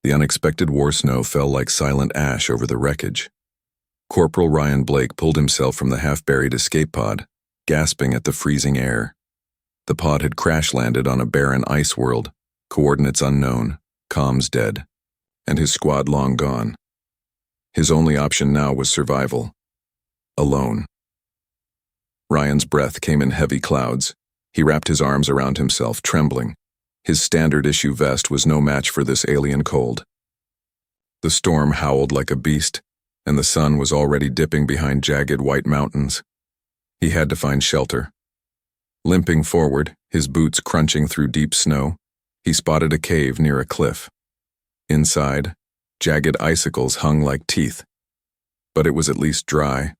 The unexpected war snow fell like silent ash over the wreckage. Corporal Ryan Blake pulled himself from the half-buried escape pod, gasping at the freezing air. The pod had crash-landed on a barren ice world, coordinates unknown, comms dead, and his squad long gone. His only option now was survival. Alone. Ryan's breath came in heavy clouds. He wrapped his arms around himself, trembling. His standard-issue vest was no match for this alien cold. The storm howled like a beast, and the sun was already dipping behind jagged white mountains. He had to find shelter. Limping forward, his boots crunching through deep snow, he spotted a cave near a cliff. Inside, jagged icicles hung like teeth. But it was at least dry.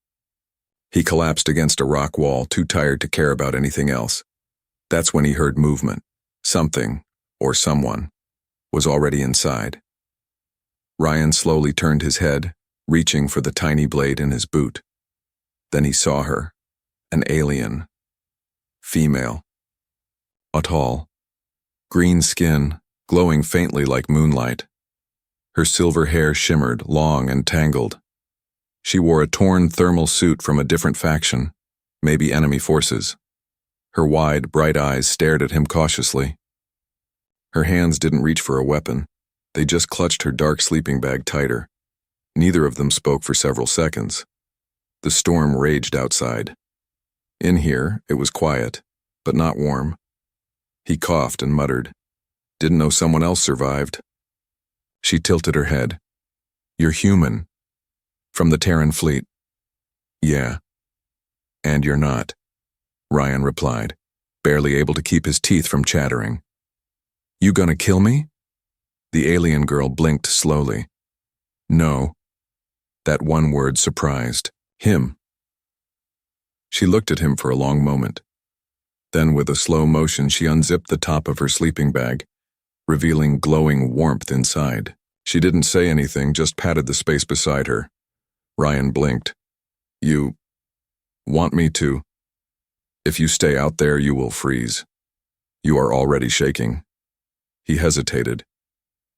He collapsed against a rock wall, too tired to care about anything else. That's when he heard movement. Something, or someone, was already inside. Ryan slowly turned his head, reaching for the tiny blade in his boot. Then he saw her, an alien. Female. Tall. Green skin, glowing faintly like moonlight. Her silver hair shimmered, long and tangled. She wore a torn thermal suit from a different faction, maybe enemy forces. Her wide, bright eyes stared at him cautiously. Her hands didn't reach for a weapon. They just clutched her dark sleeping bag tighter. Neither of them spoke for several seconds. The storm raged outside. In here, it was quiet, but not warm. He coughed and muttered. Didn't know someone else survived. She tilted her head. You're human. From the Terran fleet. Yeah. And you're not, Ryan replied, barely able to keep his teeth from chattering. You gonna kill me? The alien girl blinked slowly. No. That one word surprised him. She looked at him for a long moment. Then with a slow motion she unzipped the top of her sleeping bag, revealing glowing warmth inside. She didn't say anything, just patted the space beside her. Ryan blinked. You want me to? If you stay out there, you will freeze. You are already shaking. He hesitated.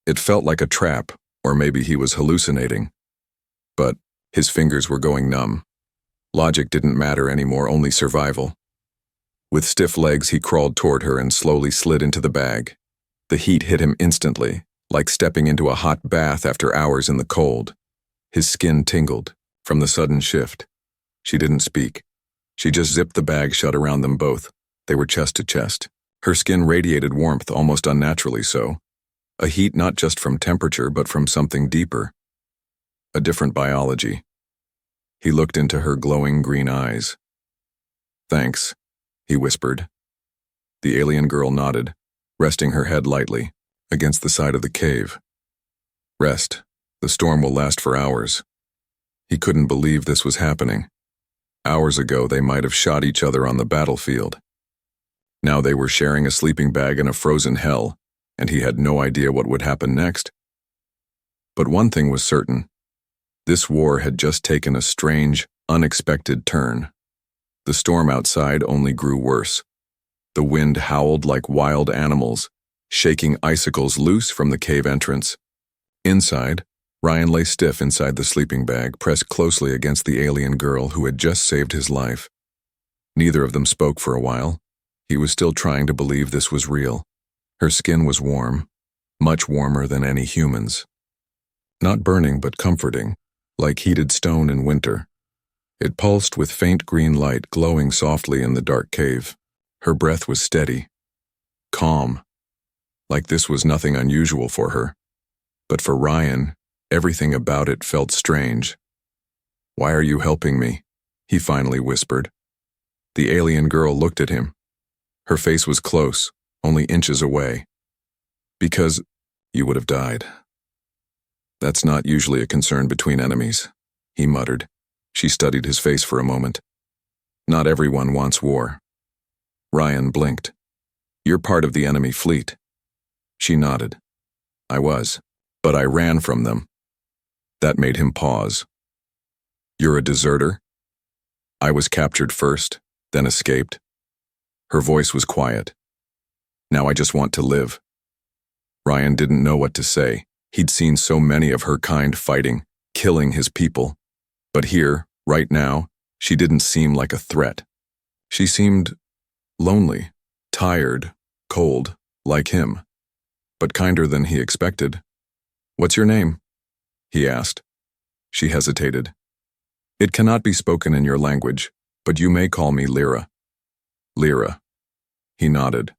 It felt like a trap, or maybe he was hallucinating. But his fingers were going numb. Logic didn't matter anymore, only survival. With stiff legs, he crawled toward her and slowly slid into the bag. The heat hit him instantly, like stepping into a hot bath after hours in the cold. His skin tingled from the sudden shift. She didn't speak. She just zipped the bag shut around them both. They were chest to chest. Her skin radiated warmth, almost unnaturally so. A heat not just from temperature, but from something deeper. A different biology. He looked into her glowing green eyes. Thanks, he whispered. The alien girl nodded, resting her head lightly against the side of the cave. Rest. The storm will last for hours. He couldn't believe this was happening. Hours ago, they might have shot each other on the battlefield. Now they were sharing a sleeping bag in a frozen hell, and he had no idea what would happen next. But one thing was certain. This war had just taken a strange, unexpected turn. The storm outside only grew worse. The wind howled like wild animals, shaking icicles loose from the cave entrance. Inside, Ryan lay stiff inside the sleeping bag, pressed closely against the alien girl who had just saved his life. Neither of them spoke for a while. He was still trying to believe this was real. Her skin was warm, much warmer than any human's. Not burning, but comforting, like heated stone in winter. It pulsed with faint green light glowing softly in the dark cave. Her breath was steady, calm, like this was nothing unusual for her. But for Ryan, everything about it felt strange. Why are you helping me? He finally whispered. The alien girl looked at him. Her face was close, only inches away. Because you would have died. That's not usually a concern between enemies, he muttered. She studied his face for a moment. Not everyone wants war. Ryan blinked. You're part of the enemy fleet. She nodded. I was, but I ran from them. That made him pause. You're a deserter? I was captured first, then escaped. Her voice was quiet. Now I just want to live. Ryan didn't know what to say. He'd seen so many of her kind fighting, killing his people. But here, right now, she didn't seem like a threat. She seemed lonely, tired, cold, like him, but kinder than he expected. "What's your name?" he asked. She hesitated. "It cannot be spoken in your language, but you may call me Lyra." "Lyra." He nodded.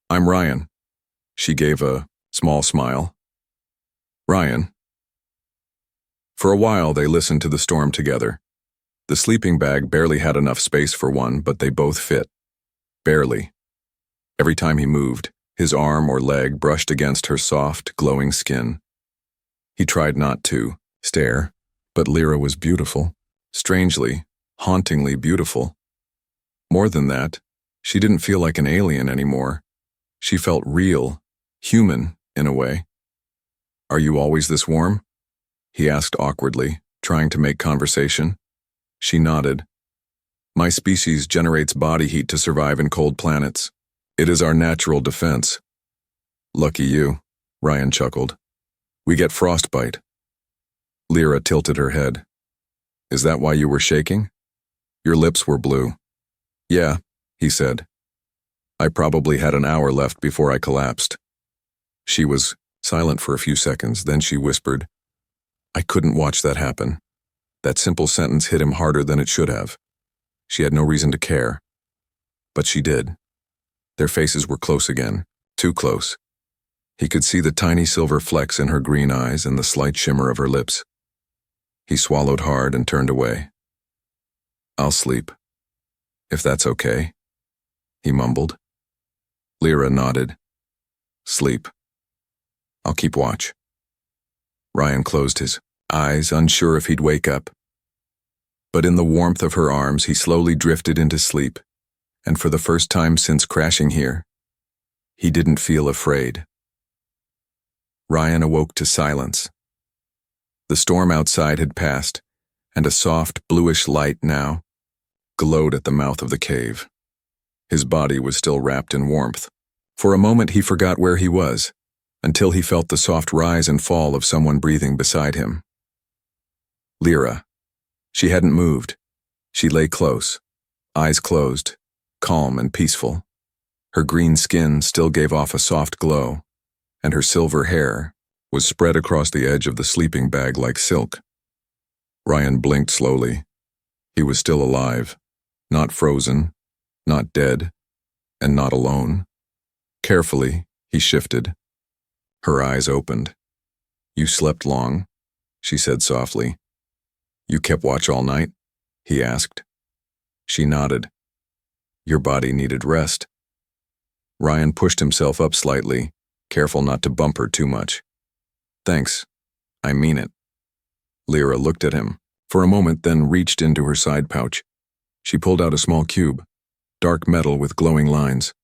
"I'm Ryan." She gave a small smile. "Ryan." For a while they listened to the storm together. The sleeping bag barely had enough space for one, but they both fit. Barely. Every time he moved, his arm or leg brushed against her soft, glowing skin. He tried not to stare, but Lyra was beautiful. Strangely, hauntingly beautiful. More than that, she didn't feel like an alien anymore. She felt real, human, in a way. "Are you always this warm?" he asked awkwardly, trying to make conversation. She nodded. "My species generates body heat to survive in cold planets. It is our natural defense." "Lucky you," Ryan chuckled. "We get frostbite." Lyra tilted her head. "Is that why you were shaking?" Your lips were blue. "Yeah," he said. "I probably had an hour left before I collapsed." She was silent for a few seconds, then she whispered, "I couldn't watch that happen." That simple sentence hit him harder than it should have. She had no reason to care. But she did. Their faces were close again, too close. He could see the tiny silver flecks in her green eyes and the slight shimmer of her lips. He swallowed hard and turned away. "I'll sleep, if that's okay," he mumbled. Lyra nodded. "Sleep. I'll keep watch." Ryan closed his eyes, unsure if he'd wake up. But in the warmth of her arms, he slowly drifted into sleep, and for the first time since crashing here, he didn't feel afraid. Ryan awoke to silence. The storm outside had passed, and a soft, bluish light now glowed at the mouth of the cave. His body was still wrapped in warmth. For a moment he forgot where he was, until he felt the soft rise and fall of someone breathing beside him. Lyra. She hadn't moved. She lay close, eyes closed, calm and peaceful. Her green skin still gave off a soft glow, and her silver hair was spread across the edge of the sleeping bag like silk. Ryan blinked slowly. He was still alive, not frozen, not dead, and not alone. Carefully, he shifted. Her eyes opened. "You slept long?" she said softly. "You kept watch all night?" he asked. She nodded. "Your body needed rest." Ryan pushed himself up slightly, careful not to bump her too much. "Thanks. I mean it." Lyra looked at him for a moment, then reached into her side pouch. She pulled out a small cube, dark metal with glowing lines.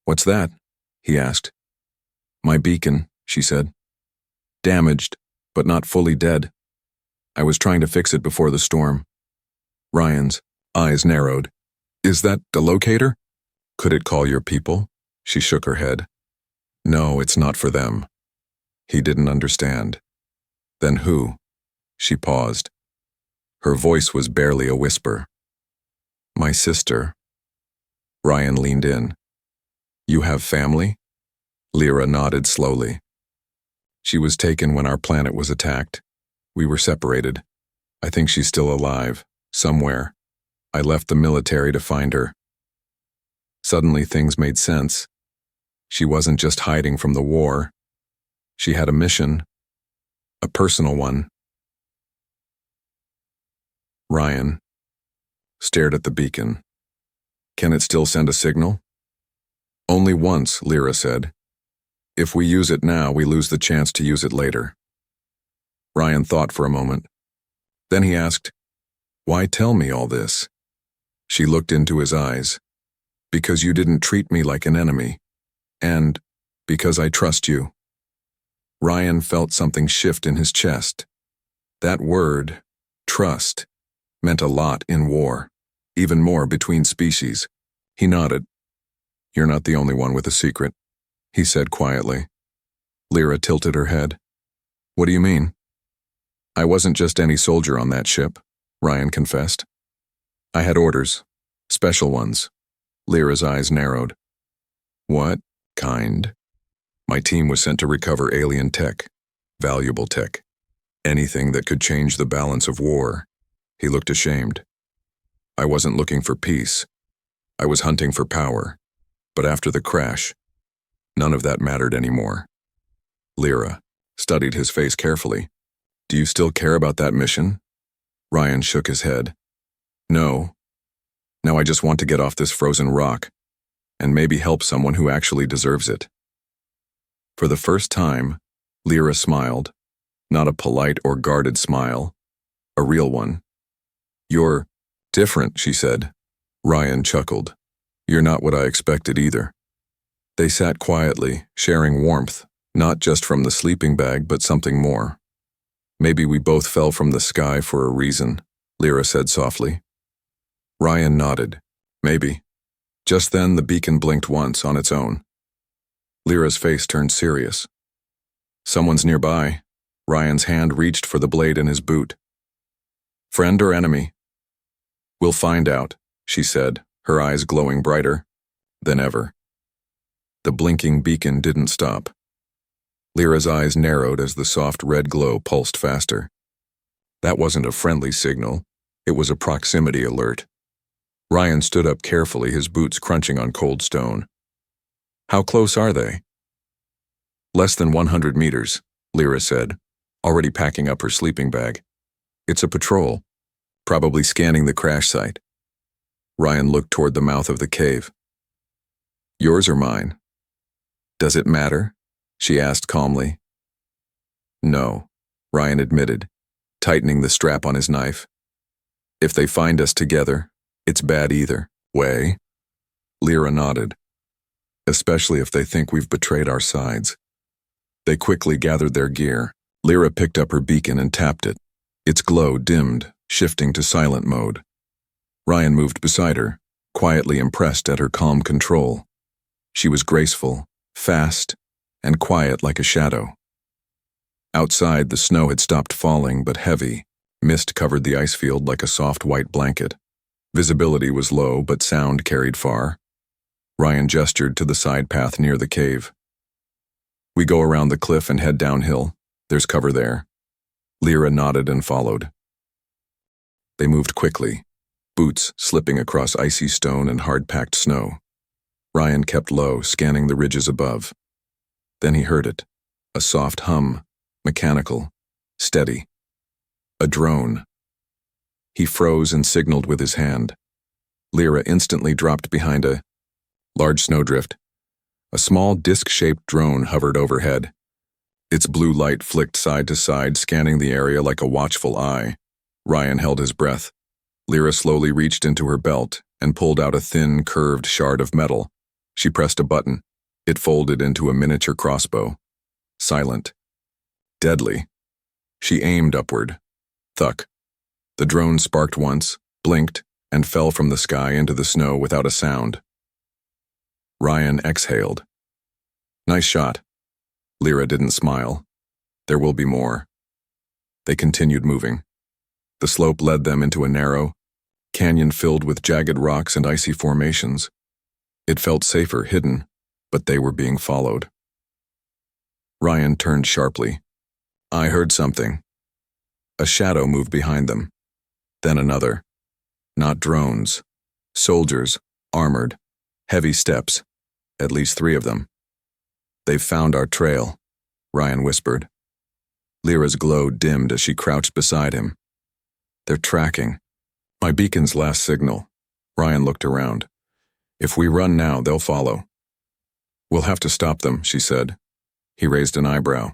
"What's that?" he asked. "My beacon," she said. "Damaged, but not fully dead. I was trying to fix it before the storm." Ryan's eyes narrowed. "Is that the locator?" "Could it call your people?" She shook her head. "No, it's not for them." He didn't understand. "Then who?" She paused. Her voice was barely a whisper. "My sister." Ryan leaned in. "You have family?" Lyra nodded slowly. "She was taken when our planet was attacked. We were separated. I think she's still alive, somewhere. I left the military to find her." Suddenly things made sense. She wasn't just hiding from the war. She had a mission, a personal one. Ryan stared at the beacon. "Can it still send a signal?" "Only once," Lyra said. "If we use it now, we lose the chance to use it later." Ryan thought for a moment. Then he asked, "Why tell me all this?" She looked into his eyes. "Because you didn't treat me like an enemy. And because I trust you." Ryan felt something shift in his chest. That word, trust, meant a lot in war, even more between species. He nodded. "You're not the only one with a secret," he said quietly. Lyra tilted her head. What do you mean? I wasn't just any soldier on that ship, Ryan confessed. I had orders. Special ones. Lyra's eyes narrowed. What kind? My team was sent to recover alien tech. Valuable tech. Anything that could change the balance of war. He looked ashamed. I wasn't looking for peace. I was hunting for power. But after the crash, none of that mattered anymore. Lyra studied his face carefully. Do you still care about that mission? Ryan shook his head. No. Now I just want to get off this frozen rock and maybe help someone who actually deserves it. For the first time, Lyra smiled, not a polite or guarded smile, a real one. You're different, she said. Ryan chuckled. You're not what I expected either. They sat quietly, sharing warmth, not just from the sleeping bag, but something more. Maybe we both fell from the sky for a reason, Lyra said softly. Ryan nodded. Maybe. Just then, the beacon blinked once on its own. Lyra's face turned serious. Someone's nearby. Ryan's hand reached for the blade in his boot. Friend or enemy? We'll find out, she said, her eyes glowing brighter than ever. The blinking beacon didn't stop. Lyra's eyes narrowed as the soft red glow pulsed faster. That wasn't a friendly signal. It was a proximity alert. Ryan stood up carefully, his boots crunching on cold stone. How close are they? Less than 100 meters, Lyra said, already packing up her sleeping bag. It's a patrol, probably scanning the crash site. Ryan looked toward the mouth of the cave. Yours or mine? Does it matter? She asked calmly. No, Ryan admitted, tightening the strap on his knife. If they find us together, it's bad either way. Lyra nodded. Especially if they think we've betrayed our sides. They quickly gathered their gear. Lyra picked up her beacon and tapped it. Its glow dimmed, shifting to silent mode. Ryan moved beside her, quietly impressed at her calm control. She was graceful, fast, and quiet like a shadow. Outside, the snow had stopped falling, but heavy. Mist covered the ice field like a soft white blanket. Visibility was low, but sound carried far. Ryan gestured to the side path near the cave. We go around the cliff and head downhill. There's cover there. Lyra nodded and followed. They moved quickly, boots slipping across icy stone and hard-packed snow. Ryan kept low, scanning the ridges above. Then he heard it, a soft hum, mechanical, steady. A drone. He froze and signaled with his hand. Lyra instantly dropped behind a large snowdrift. A small disc-shaped drone hovered overhead. Its blue light flicked side to side, scanning the area like a watchful eye. Ryan held his breath. Lyra slowly reached into her belt and pulled out a thin, curved shard of metal. She pressed a button. It folded into a miniature crossbow. Silent. Deadly. She aimed upward. Thuck. The drone sparked once, blinked, and fell from the sky into the snow without a sound. Ryan exhaled. Nice shot. Lyra didn't smile. There will be more. They continued moving. The slope led them into a narrow canyon filled with jagged rocks and icy formations. It felt safer hidden, but they were being followed. Ryan turned sharply. I heard something. A shadow moved behind them. Then another. Not drones. Soldiers, armored, heavy steps, at least 3 of them. They've found our trail, Ryan whispered. Lyra's glow dimmed as she crouched beside him. They're tracking. My beacon's last signal. Ryan looked around. If we run now, they'll follow. We'll have to stop them, she said. He raised an eyebrow.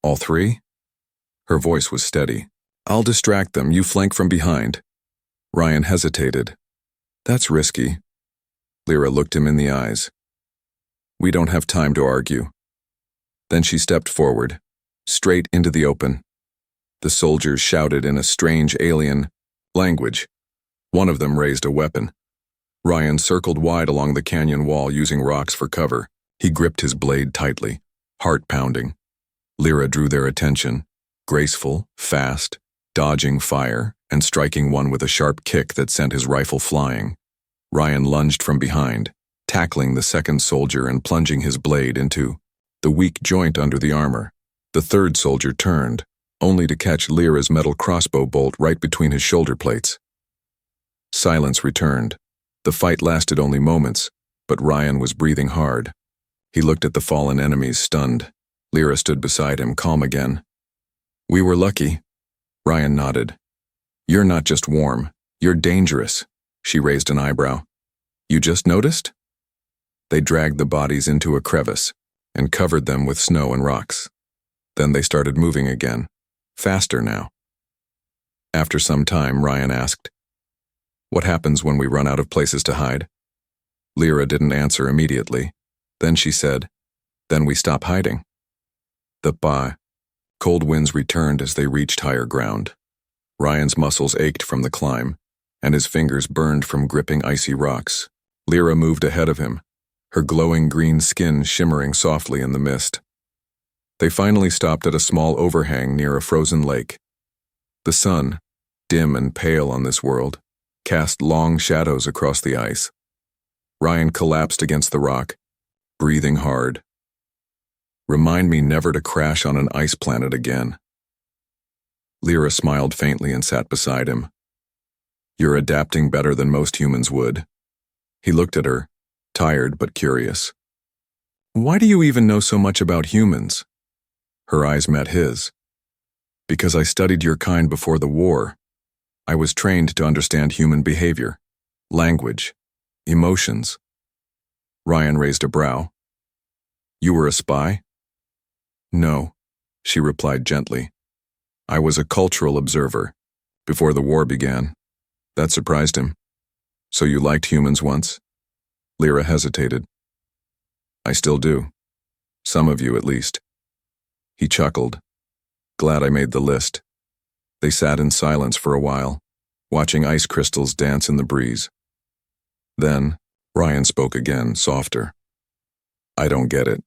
All 3? Her voice was steady. I'll distract them, you flank from behind. Ryan hesitated. That's risky. Lyra looked him in the eyes. We don't have time to argue. Then she stepped forward, straight into the open. The soldiers shouted in a strange alien language. One of them raised a weapon. Ryan circled wide along the canyon wall using rocks for cover. He gripped his blade tightly, heart pounding. Lyra drew their attention, graceful, fast, dodging fire, and striking one with a sharp kick that sent his rifle flying. Ryan lunged from behind, tackling the second soldier and plunging his blade into the weak joint under the armor. The third soldier turned, only to catch Lyra's metal crossbow bolt right between his shoulder plates. Silence returned. The fight lasted only moments, but Ryan was breathing hard. He looked at the fallen enemies, stunned. Lyra stood beside him, calm again. "We were lucky." Ryan nodded. "You're not just warm, you're dangerous." She raised an eyebrow. "You just noticed?" They dragged the bodies into a crevice and covered them with snow and rocks. Then they started moving again, faster now. After some time, Ryan asked, "What happens when we run out of places to hide?" Lyra didn't answer immediately. Then she said, "Then we stop hiding." Cold winds returned as they reached higher ground. Ryan's muscles ached from the climb, and his fingers burned from gripping icy rocks. Lyra moved ahead of him, her glowing green skin shimmering softly in the mist. They finally stopped at a small overhang near a frozen lake. The sun, dim and pale on this world, cast long shadows across the ice. Ryan collapsed against the rock, breathing hard. "Remind me never to crash on an ice planet again." Lyra smiled faintly and sat beside him. "You're adapting better than most humans would." He looked at her, tired but curious. "Why do you even know so much about humans?" Her eyes met his. "Because I studied your kind before the war. I was trained to understand human behavior, language, emotions." Ryan raised a brow. "You were a spy?" "No," she replied gently. "I was a cultural observer, before the war began." That surprised him. "So you liked humans once?" Lyra hesitated. "I still do. Some of you, at least." He chuckled. "Glad I made the list." They sat in silence for a while, watching ice crystals dance in the breeze. Then, Ryan spoke again, softer. "I don't get it.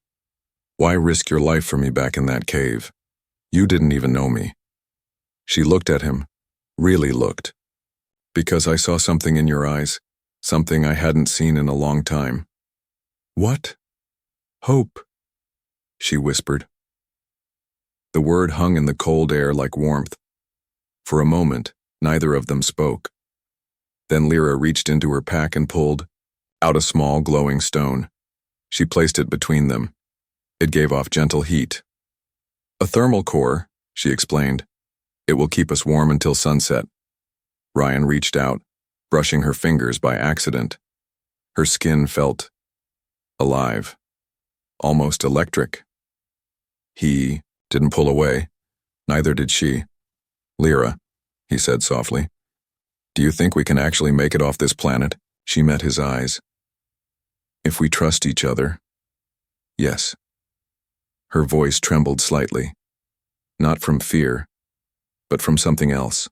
Why risk your life for me back in that cave? You didn't even know me." She looked at him, really looked. "Because I saw something in your eyes, something I hadn't seen in a long time." "What?" "Hope," she whispered. The word hung in the cold air like warmth. For a moment, neither of them spoke. Then Lyra reached into her pack and pulled out a small glowing stone. She placed it between them. It gave off gentle heat. "A thermal core," she explained. "It will keep us warm until sunset." Ryan reached out, brushing her fingers by accident. Her skin felt alive, almost electric. He didn't pull away. Neither did she. "Lyra," he said softly, "do you think we can actually make it off this planet?" She met his eyes. "If we trust each other, yes." Her voice trembled slightly, not from fear, but from something else,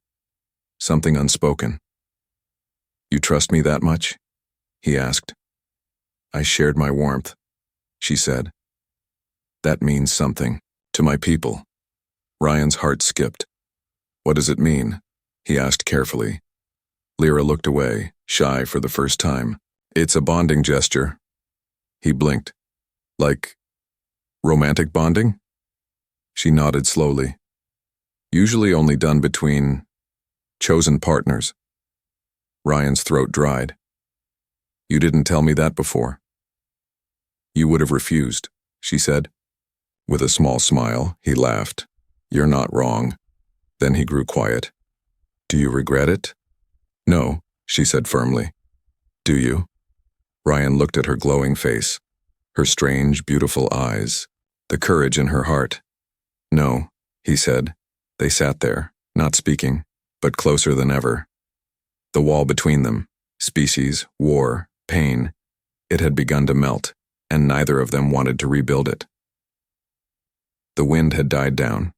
something unspoken. "You trust me that much?" he asked. "I shared my warmth," she said. "That means something to my people." Ryan's heart skipped. "What does it mean?" he asked carefully. Lyra looked away, shy for the first time. "It's a bonding gesture." He blinked. "Like romantic bonding?" She nodded slowly. "Usually only done between chosen partners." Ryan's throat dried. "You didn't tell me that before." "You would have refused," she said. With a small smile, he laughed. "You're not wrong." Then he grew quiet. "Do you regret it?" "No," she said firmly. "Do you?" Ryan looked at her glowing face, her strange, beautiful eyes, the courage in her heart. "No," he said. They sat there, not speaking, but closer than ever. The wall between them, species, war, pain, it had begun to melt, and neither of them wanted to rebuild it. The wind had died down.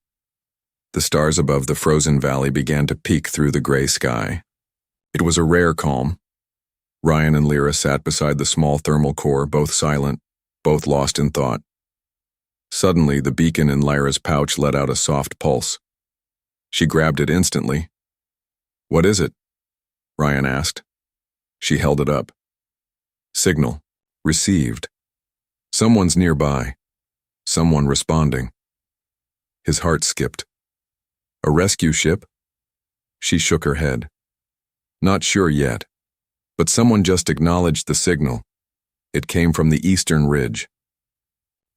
The stars above the frozen valley began to peek through the gray sky. It was a rare calm. Ryan and Lyra sat beside the small thermal core, both silent, both lost in thought. Suddenly, the beacon in Lyra's pouch let out a soft pulse. She grabbed it instantly. "What is it?" Ryan asked. She held it up. "Signal. Received. Someone's nearby. Someone responding." His heart skipped. "A rescue ship?" She shook her head. "Not sure yet, but someone just acknowledged the signal. It came from the eastern ridge."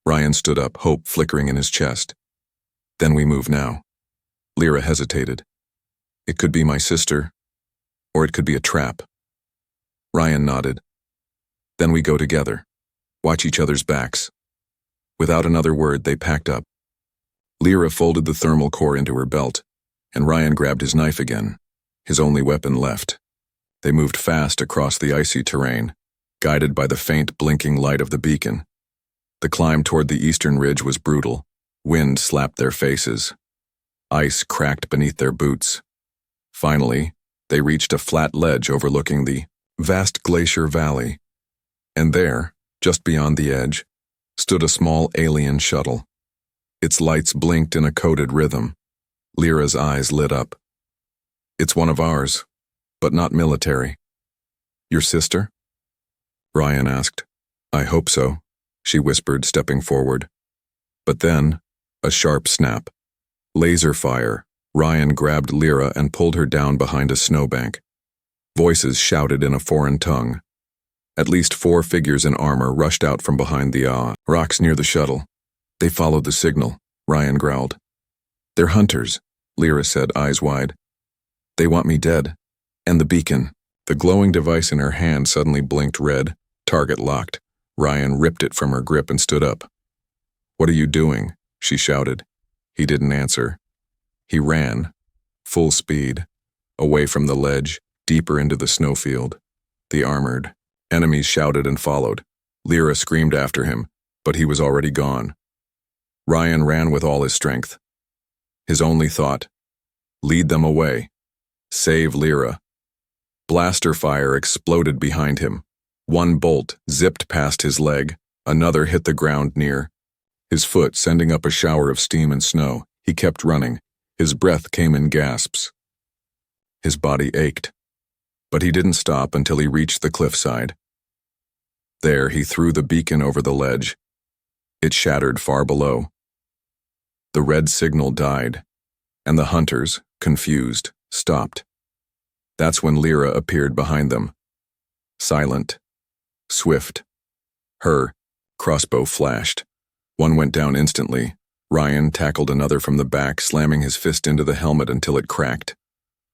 Ryan stood up, hope flickering in his chest. "Then we move now." Lyra hesitated. "It could be my sister, or it could be a trap." Ryan nodded. "Then we go together. Watch each other's backs." Without another word, they packed up. Lyra folded the thermal core into her belt, and Ryan grabbed his knife again, his only weapon left. They moved fast across the icy terrain, guided by the faint blinking light of the beacon. The climb toward the eastern ridge was brutal. Wind slapped their faces. Ice cracked beneath their boots. Finally, they reached a flat ledge overlooking the vast glacier valley. And there, just beyond the edge, stood a small alien shuttle. Its lights blinked in a coded rhythm. Lyra's eyes lit up. "It's one of ours, but not military." "Your sister?" Ryan asked. "I hope so," she whispered, stepping forward. But then, a sharp snap. Laser fire. Ryan grabbed Lyra and pulled her down behind a snowbank. Voices shouted in a foreign tongue. At least 4 figures in armor rushed out from behind the rocks near the shuttle. "They followed the signal," Ryan growled. "They're hunters," Lyra said, eyes wide. "They want me dead. And the beacon." The glowing device in her hand suddenly blinked red. Target locked. Ryan ripped it from her grip and stood up. "What are you doing?" she shouted. He didn't answer. He ran, full speed, away from the ledge, deeper into the snowfield. The armored enemies shouted and followed. Lyra screamed after him, but he was already gone. Ryan ran with all his strength. His only thought, lead them away. Save Lyra. Blaster fire exploded behind him. One bolt zipped past his leg, another hit the ground near his foot, sending up a shower of steam and snow. He kept running. His breath came in gasps. His body ached. But he didn't stop until he reached the cliffside. There, he threw the beacon over the ledge. It shattered far below. The red signal died, and the hunters, confused, stopped. That's when Lyra appeared behind them. Silent. Swift. Her crossbow flashed. One went down instantly. Ryan tackled another from the back, slamming his fist into the helmet until it cracked.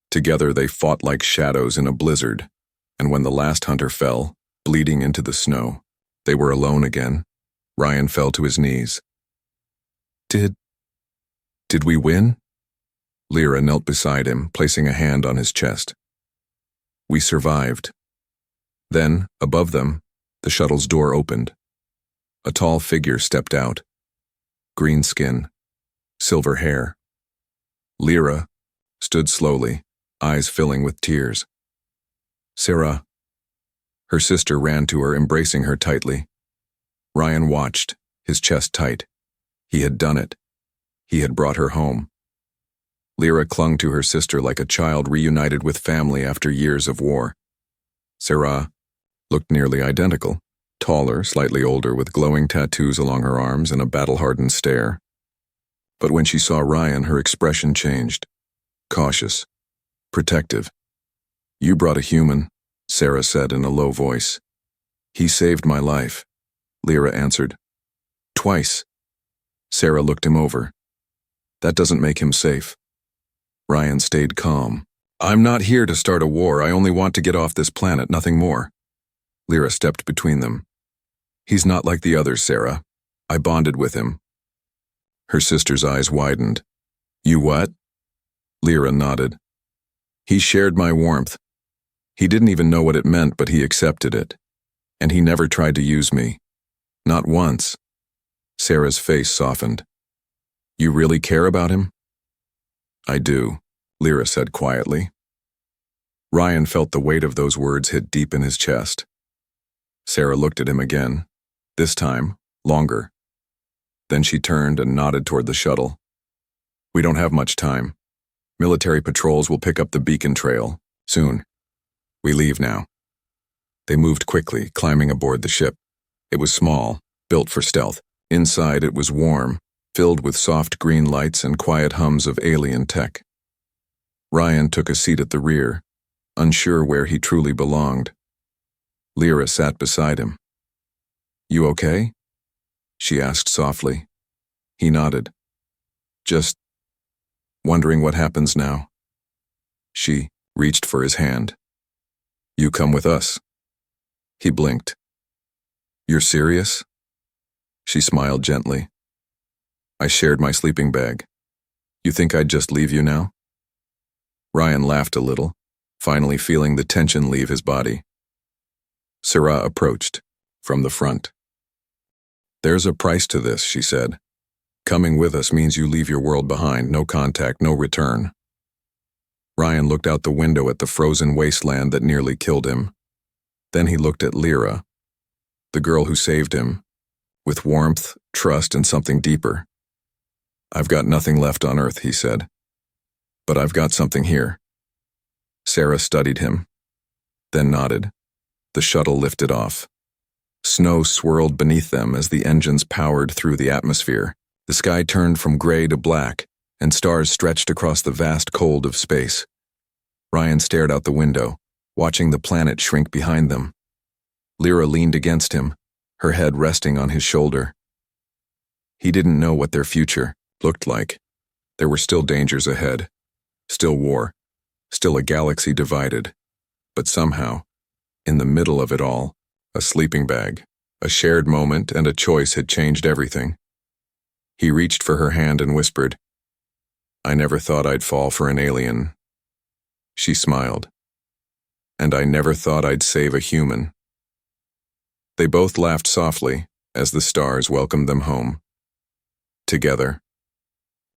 Together they fought like shadows in a blizzard, and when the last hunter fell, bleeding into the snow, they were alone again. Ryan fell to his knees. Did we win?" Lyra knelt beside him, placing a hand on his chest. "We survived." Then, above them, the shuttle's door opened. A tall figure stepped out. Green skin, silver hair. Lyra stood slowly, eyes filling with tears. "Sarah." Her sister ran to her, embracing her tightly. Ryan watched, his chest tight. He had done it. He had brought her home. Lyra clung to her sister like a child reunited with family after years of war. Sarah looked nearly identical, taller, slightly older, with glowing tattoos along her arms and a battle-hardened stare. But when she saw Ryan, her expression changed. Cautious. Protective. "You brought a human," Sarah said in a low voice. "He saved my life," Lyra answered. "Twice." Sarah looked him over. "That doesn't make him safe." Ryan stayed calm. "I'm not here to start a war. I only want to get off this planet, nothing more." Lyra stepped between them. "He's not like the others, Sarah. I bonded with him." Her sister's eyes widened. "You what?" Lyra nodded. "He shared my warmth. He didn't even know what it meant, but he accepted it. And he never tried to use me. Not once." Sarah's face softened. "You really care about him?" "I do," Lyra said quietly. Ryan felt the weight of those words hit deep in his chest. Sarah looked at him again, this time longer. Then she turned and nodded toward the shuttle. We don't have much time. Military patrols will pick up the beacon trail soon. We leave now. They moved quickly, climbing aboard the ship. It was small, built for stealth. Inside it was warm, filled with soft green lights and quiet hums of alien tech. Ryan took a seat at the rear, unsure where he truly belonged. Lyra sat beside him. You okay? She asked softly. He nodded. Just wondering what happens now. She reached for his hand. You come with us. He blinked. You're serious? She smiled gently. I shared my sleeping bag. You think I'd just leave you now? Ryan laughed a little, finally feeling the tension leave his body. Sarah approached, from the front. There's a price to this, she said. Coming with us means you leave your world behind, no contact, no return. Ryan looked out the window at the frozen wasteland that nearly killed him. Then he looked at Lyra, the girl who saved him, with warmth, trust, and something deeper. I've got nothing left on Earth, he said. But I've got something here. Sarah studied him, then nodded. The shuttle lifted off. Snow swirled beneath them as the engines powered through the atmosphere. The sky turned from gray to black, and stars stretched across the vast cold of space. Ryan stared out the window, watching the planet shrink behind them. Lyra leaned against him, her head resting on his shoulder. He didn't know what their future looked like. There were still dangers ahead, still war, still a galaxy divided. But somehow, in the middle of it all, a sleeping bag, a shared moment, and a choice had changed everything. He reached for her hand and whispered, I never thought I'd fall for an alien. She smiled. And I never thought I'd save a human. They both laughed softly as the stars welcomed them home. Together,